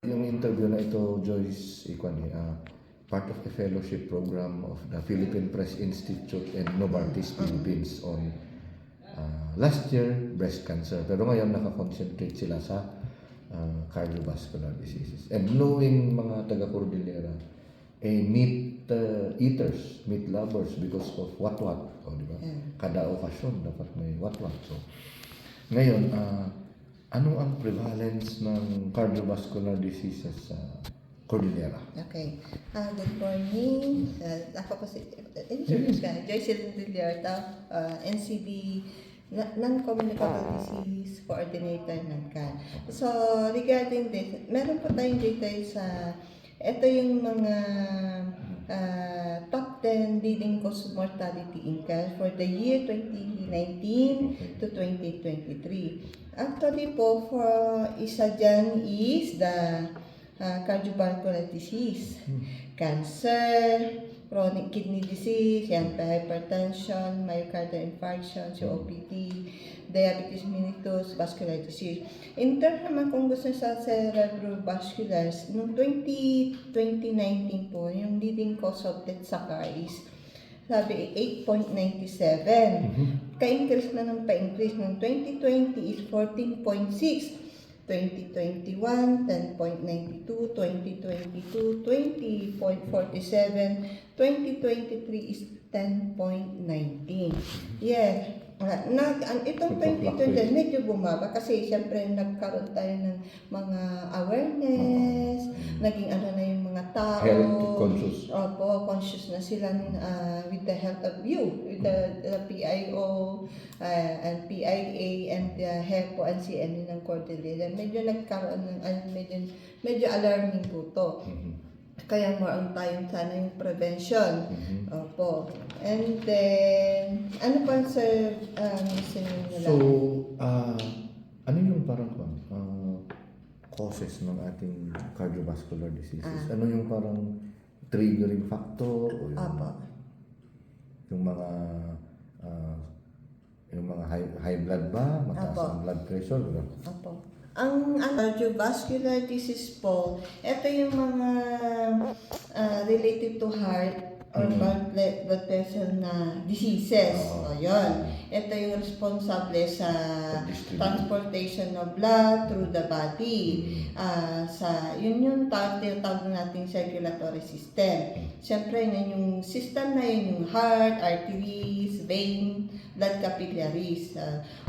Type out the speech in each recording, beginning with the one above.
Yung interview na ito, Joyce, part of the fellowship program of the Philippine Press Institute and Novartis Philippines on last year, breast cancer. Pero ngayon, nakakonsentrate sila sa cardiovascular diseases. And knowing mga taga-Cordillera, meat eaters, meat lovers because of what-what. O, di ba? Kada okasyon, dapat may what-what. So, ngayon, ano ang prevalence ng cardiovascular diseases sa Cordillera? Okay. Good morning. Ako po si Joyce Liliarta, NCD, Non-Communicable Disease Coordinator ng CAN. So, regarding this, meron po tayong data sa, ito yung mga top 10 leading cause of mortality in CAN for the year 2019 to 2023. Actually po, for isa dyan is the cardiovascular disease, cancer, chronic kidney disease, hypertension, myocardial infarction, COPD, diabetes mellitus, vascular disease. In terms naman kung gusto sa cerebrovascular, noong 2019 po, yung leading cause of death sa car is sabi 8.97. Ka-increase na ng pa-increase. Ng 2020 is 14.6. 2021, 10.92, 2022, 20.47, 2023 is 10.19. Yeah. Itong 2020 medyo bumaba kasi siyempre nagkaroon tayo ng mga awareness, naging ano na yung mga tao. Health conscious. Opo, conscious na sila with the health of you, with the PIO and PIA and the HEPO and CNE ng Cordillera. Medyo nagkaroon ng medyo alarming po to. Kaya more on tayong sana yung prevention. Opo. And then, ano pa sir, nila? So, ano yung parang causes ng ating cardiovascular diseases? Ano yung parang triggering factor? O yung mga high blood ba? Mataas ang blood pressure? Opo. Ang cardiovascular disease po, ito yung mga related to heart or blood vessel na diseases. Yun. Ito yung responsable sa transportation of blood through the body. Yun yung tawag natin circulatory system. Siyempre, yun yung system na yun, yung heart, arteries, vein, blood capillaries.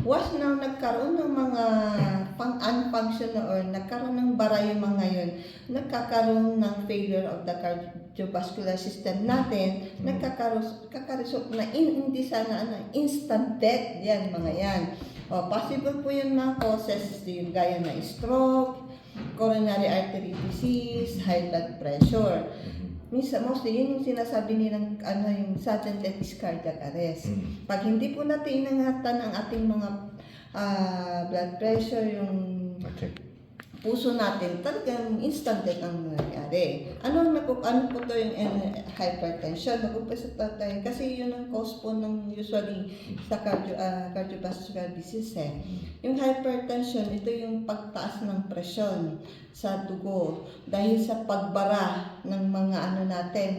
Once na nagkaroon ng mga unfunctional or nagkaroon ng bara yung mga yun, nagkakaroon ng failure of the cardiovascular system natin, nagkakaresult na hindi sana instant death yan, mga yan. Possible po yung mga causes, yung gaya na stroke, coronary artery disease, high blood pressure. Minsan, mostly, yun yung sinasabi nilang yung sudden death is cardiac arrest. Pag hindi po natin inangatan ang ating mga blood pressure, yung puso natin, talagang instant death ang nangyayari. Ano po to yung hypertension? Nag-upisa tayo kasi yun ang cause po ng usually sa cardiovascular disease. Yung hypertension, ito yung pagtaas ng presyon sa dugo dahil sa pagbara ng mga natin,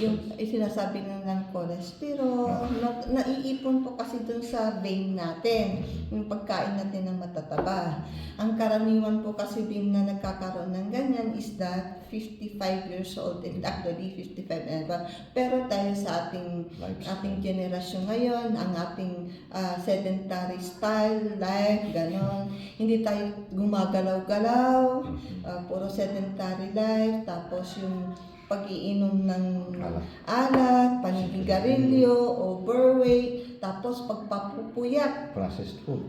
yung sinasabi ng cholesterol, naiipon po kasi dun sa vein natin, yung pagkain natin ng matataba. Ang karaniwan po kasi din na nagkakaroon ng ganyan is that 55 years old, and actually 55 and above. Pero dahil sa ating generasyon ngayon, ang ating sedentary style, life, ganon, hindi tayo gumagalaw-galaw, puro sedentary life, tapos yung pag-iinom ng alat, panigarilyo, overweight, tapos pagpapupuyat. Processed food.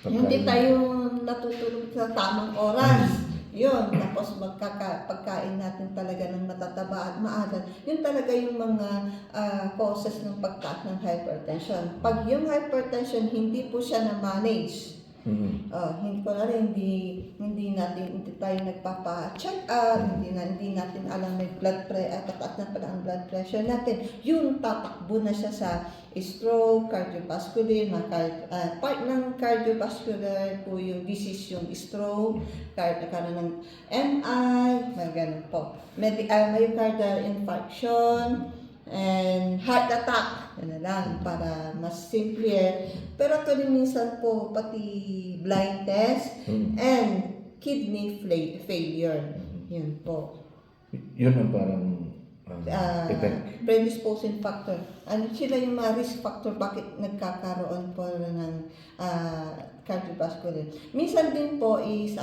Hindi tayo natutulog sa tamang oras. Yun, tapos pagkain natin talaga ng matataba at maalat. Yun talaga yung mga causes ng pagtaas ng hypertension. Pag yung hypertension, hindi po siya na-manage, Hindi ko na rin, hindi tayo nagpapa-check up, hindi natin alam may tataas na pala ang blood pressure natin. Yun, tatakbo na siya sa stroke, cardiovascular, part ng cardiovascular po yung disease, yung stroke, nagkaroon ng MI, mga ganun po. Myocardial infarction, and heart attack, yun na lang, para mas simpler. Pero actually minsan po, pati blindness and kidney failure. Yun po. Yun ang parang effect. Predisposing factor. Ano sila yung mga risk factor bakit nagkakaroon po ng cardiovascular. Minsan din po is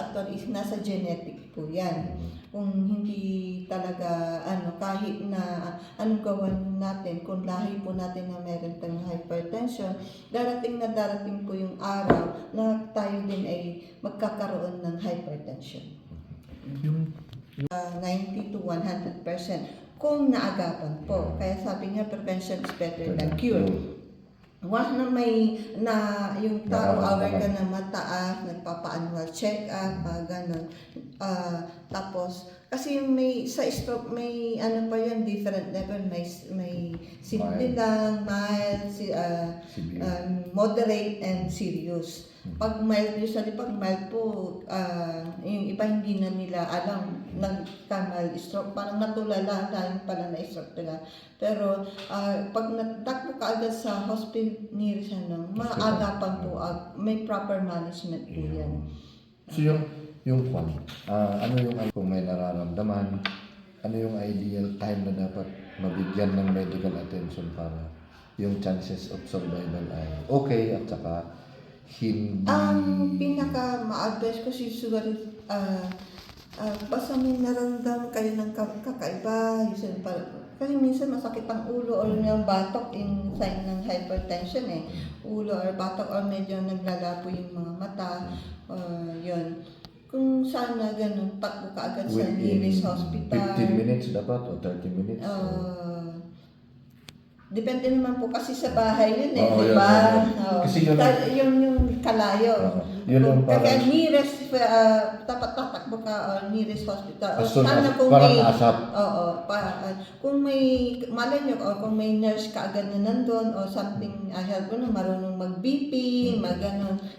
nasa genetic po yan. Kung hindi talaga kahit na anong gawin natin, kung lahi po natin na meron tayong hypertension, darating po yung araw na tayo din ay magkakaroon ng hypertension. 90 to 100% kung naagapan po. Kaya sabi niya, prevention is better than cure. Once na yung tao aware ka na mataas, nagpapa-annual check-up, gano'n. Tapos, kasi sa stroke may pa yan, different level. May simple lang, mild, moderate, and serious. Pag mild, usually pag mild po, yung iba hindi na nila alam, nagka-mild stroke, parang natulala, dahil pala na stroke nila. Pero pag natakbo ka agad sa hospital, maagapan po, may proper management po yan. So yung ano yung kung may nararamdaman, ano yung ideal time na dapat mabigyan ng medical attention para yung chances of survival ay okay at saka hindi... Ang pinaka ma-advise ko siguro, basta may nararamdaman kayo ng kakaiba, kasi minsan masakit ang ulo or yung batok, yung sign ng hypertension ulo or batok or medyo naglalapo yung mga mata, yun. Kung sana ganun, takbo ka agad sa nearest hospital. 15 minutes dapat o 30 minutes? Depende naman po kasi sa bahay yun di ba? Kasi yun yung kalayo. Yun yung parang... Kaya nearest, dapat tatakbo ka or nearest hospital. Sana kung parang may... asap. Kung may, malay nyo, or kung may nurse ka agad na nandun, or something, help mo na marunong mag-BP,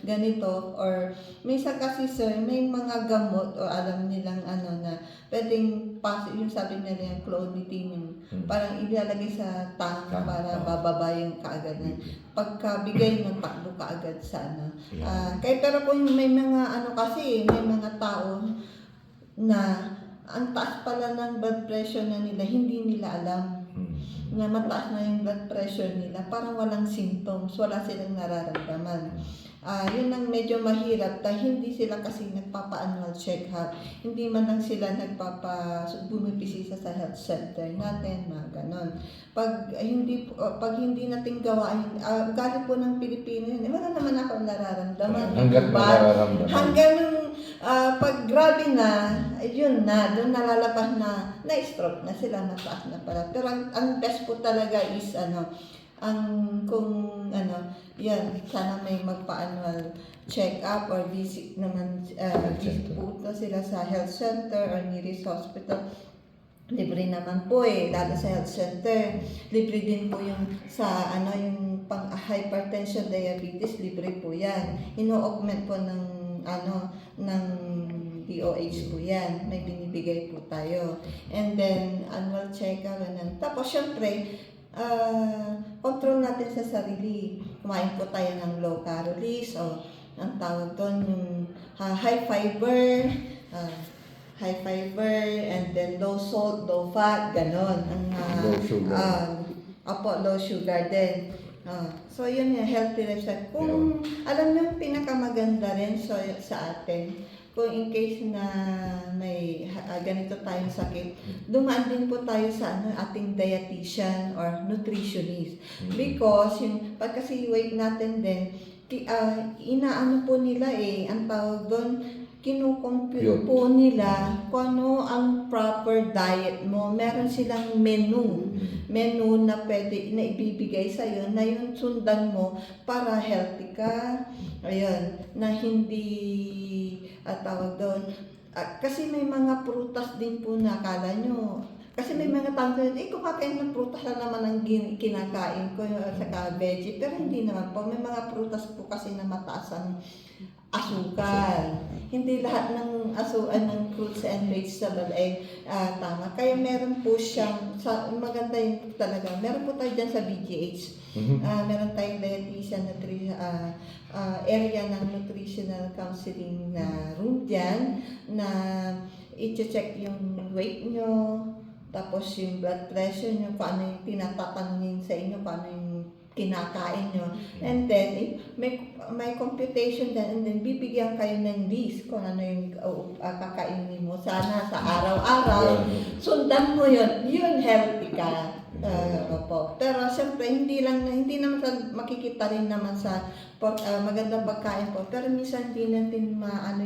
ganito, or minsan kasi sir, may mga gamot, o alam nilang na, pwedeng yung sabi nila yung clonidine, parang ilalagay sa tank para bababa yung kaagad na. Pagkabigay ng takbo kaagad sa kaya pero kung may mga kasi, may mga tao na ang taas pala ng blood pressure na nila, hindi nila alam na mataas na yung blood pressure nila, parang walang symptoms, wala silang nararamdaman. Yun ang medyo mahirap dahil hindi sila kasi nagpapa-annual check-up. Hindi man lang sila bumibisita sa health center natin, mga ganon. Pag hindi natin gawain, galing po ng Pilipino yun, wala naman ako nararamdaman. Hanggang pag grabe na, yun na, doon nalalabas na stroke na sila, nataas na pala. Pero ang best po talaga is yan, sana may magpa-annual check-up or visit naman, punta sila sa health center or nearest hospital. Libre naman po lalo sa health center. Libre din po yung sa yung hypertension, diabetes, libre po yan. Ino-augment po ng DOH po yan. May binibigay po tayo. And then, annual check-up. Tapos, syempre, control natin sa sarili. Kumain po tayo ng low calories o ang tawag doon yung high fiber and then low salt, low fat, ganon. Low sugar. Low sugar din. So yun yung healthy lifestyle. Kung alam nyo yung pinakamaganda rin sa atin, kung in case na may ganito tayong sakit, dumaan din po tayo sa ating dietitian or nutritionist. Because pag kasi weight natin din, inaano po nila ang tawag doon, kinukompute po nila kung ano ang proper diet mo. Meron silang menu na pwede na ibibigay sa iyo na yun sundan mo para healthy ka. Ayun, na hindi tawag doon. Kasi may mga prutas din po na akala nyo. Kasi may mga tao na, kumakain ng prutas na naman ang kinakain ko sa veggie. Pero hindi naman po. May mga prutas po kasi na mataas ang asukal. Hindi lahat ng ng fruits and vegetable ay tama. Kaya meron po siyang, maganda yun talaga. Meron po tayo dyan sa BGH. Meron tayong dietitian, area ng nutritional counseling na room dyan na i-check yung weight nyo, tapos yung blood pressure nyo, kung ano yung tinatatanungin sa inyo, kung ano yung kinakain nyo. And then, may computation din, and then bibigyan kayo ng list kung ano yung kakainin mo. Sana sa araw-araw, sundan mo yun healthy ka. Opo. Pero siyempre, hindi naman makikita rin naman sa magandang pagkain po. Pero minsan hindi natin maano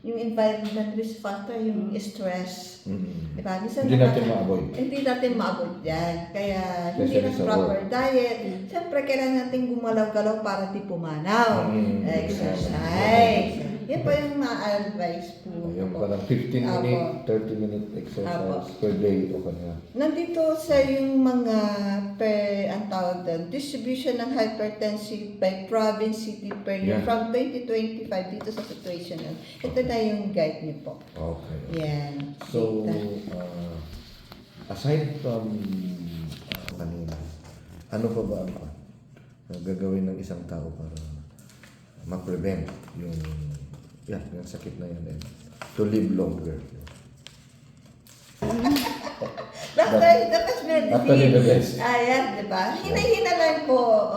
yung environment risk factor, yung stress. Diba? Minsan Hindi natin ma-avoid. Hindi natin ma-avoid yan. Kaya hindi Especially lang sa proper work. diet. Siyempre, kailangan natin gumalaw-galaw para di pumanaw. Exercise. Yan po yung ma-advise po. Yung parang 15-minute, 30-minute exercise per day o kanya. Nandito sa yung mga ang tawag doon, distribution ng hypertensive by province, city per year from 2025 dito sa situation. Ito na yung guide niyo po. Okay. Yan. So, aside from kanina, ano pa ba ang gagawin ng isang tao para ma-prevent yung sakit na yan and to live longer? The best medicine. Actually, the best. Ayan, di ba? Hinay-hina lang po.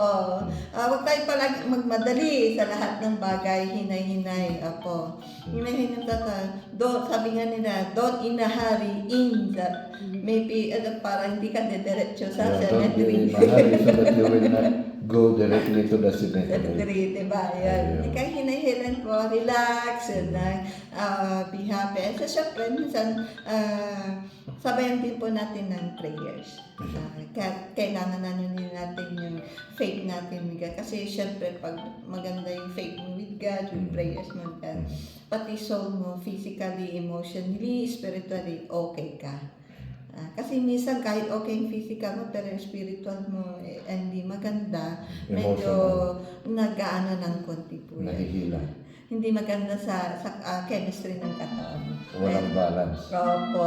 Huwag tayo palagi magmadali sa lahat ng bagay. Hinay-hinay. Apo. Hinay-hinay tayo. Sabi nga nila, don't in a hurry in that. Maybe, para hindi ka dediretso sa cemetery. Don't be in a hurry so that you will not go directly to the cemetery. Diba? Yan. Ikaw hinay-hinay po. Relax. Be happy. And so, syempre, minsan, sabayan din po natin ng prayers. Kailangan natin yung faith natin with God. Kasi syempre, pag maganda yung faith mo with God, yung prayers mo with God, pati soul mo, physically, emotionally, spiritually, okay ka. Kasi minsan kahit okay yung physical mo, pero yung spiritual mo hindi maganda, medyo nag-aano ng konti po. Nahihila. Hindi maganda sa chemistry ng katawan mo. Walang balance. Opo.